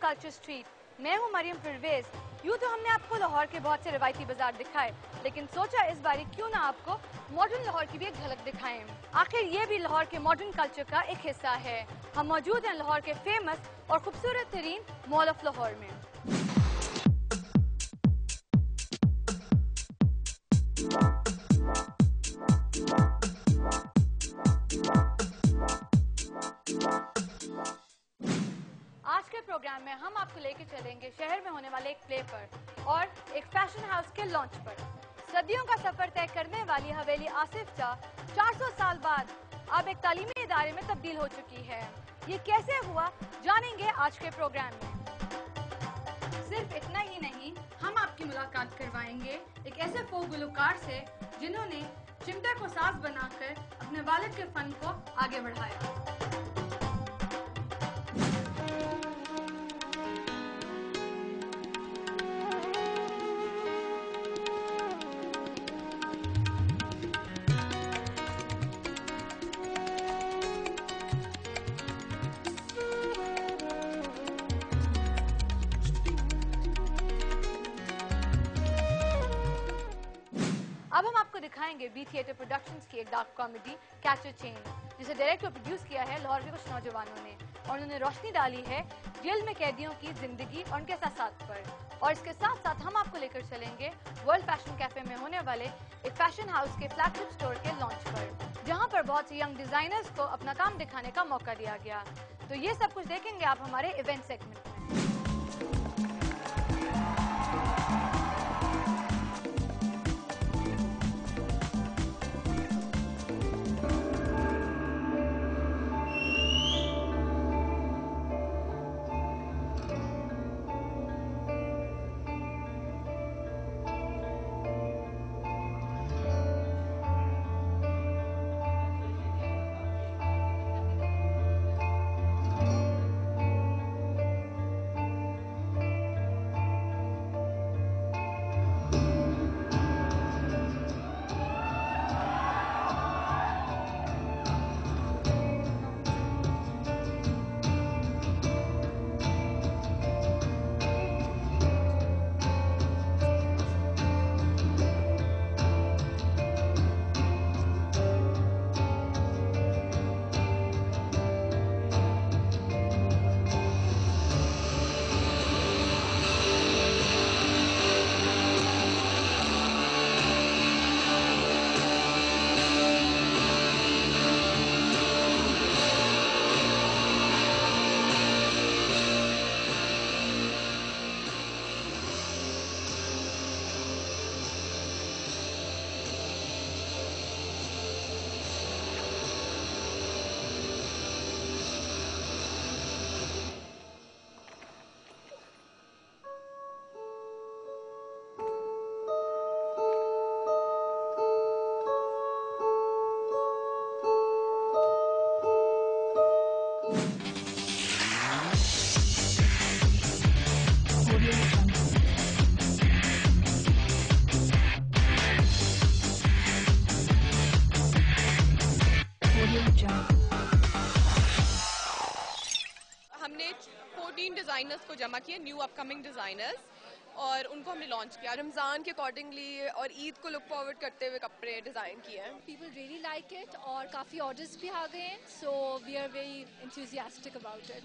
Culture street. मैं हूँ मरियम परवेज। यूँ तो हमने आपको लाहौर के बहुत से रवायती बाजार दिखाए, लेकिन सोचा इस बारी क्यों ना आपको मॉडर्न लाहौर की भी एक झलक दिखाएं। आखिर ये भी लाहौर के मॉडर्न कल्चर का एक हिस्सा है। हम मौजूद हैं लाहौर के फेमस और खूबसूरत तरीन मॉल ऑफ लाहौर में। आज के प्रोग्राम में हम आपको लेके चलेंगे शहर में होने वाले एक प्ले पर और एक फैशन हाउस के लॉन्च पर। सदियों का सफर तय करने वाली हवेली आसिफ शाह 400 साल बाद अब एक तालीमी इदारे में तब्दील हो चुकी है। ये कैसे हुआ जानेंगे आज के प्रोग्राम में। सिर्फ इतना ही नहीं, हम आपकी मुलाकात करवाएंगे एक ऐसे फोक गुलकार से जिन्होंने चिमटा को साज बनाकर अपने वालिद के फन को आगे बढ़ाया। अब हम आपको दिखाएंगे बी थिएटर प्रोडक्शंस की एक डार्क कॉमेडी कैचर चेन, जिसे डायरेक्ट और प्रोड्यूस किया है लाहौर के कुछ नौजवानों ने, और उन्होंने रोशनी डाली है जेल में कैदियों की जिंदगी और उनके साथ पर। और इसके साथ साथ हम आपको लेकर चलेंगे वर्ल्ड फैशन कैफे में होने वाले एक फैशन हाउस के फ्लैगशिप स्टोर के लॉन्च पर, जहाँ पर बहुत से यंग डिजाइनर्स को अपना काम दिखाने का मौका दिया गया। तो ये सब कुछ देखेंगे आप हमारे इवेंट सेगमेंट में। हमने 14 डिज़ाइनर्स को जमा किया, न्यू अपकमिंग डिज़ाइनर्स, और उनको हमने लॉन्च किया रमज़ान के अकॉर्डिंगली और ईद को लुक फॉरवर्ड करते हुए कपड़े डिज़ाइन किए हैं। People really like it और काफ़ी ऑर्डर्स भी आ गए हैं, so we are very enthusiastic about it.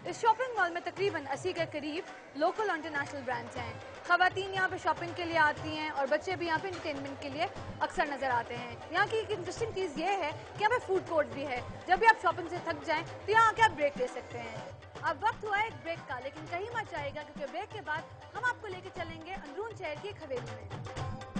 इस शॉपिंग मॉल में तकरीबन 80 के करीब लोकल और इंटरनेशनल ब्रांड्स हैं। खवातीन यहाँ पे शॉपिंग के लिए आती हैं और बच्चे भी यहाँ पे एंटरटेनमेंट के लिए अक्सर नजर आते हैं। यहाँ की एक इंटरेस्टिंग चीज़ ये है कि यहाँ पे फूड कोर्ट भी है। जब भी आप शॉपिंग से थक जाएं तो यहाँ आके आप ब्रेक ले सकते हैं। अब वक्त हुआ है एक ब्रेक का, लेकिन कहीं मत जाएगा क्योंकि ब्रेक के बाद हम आपको लेके चलेंगे अंदरून शहर की एक हवेली में।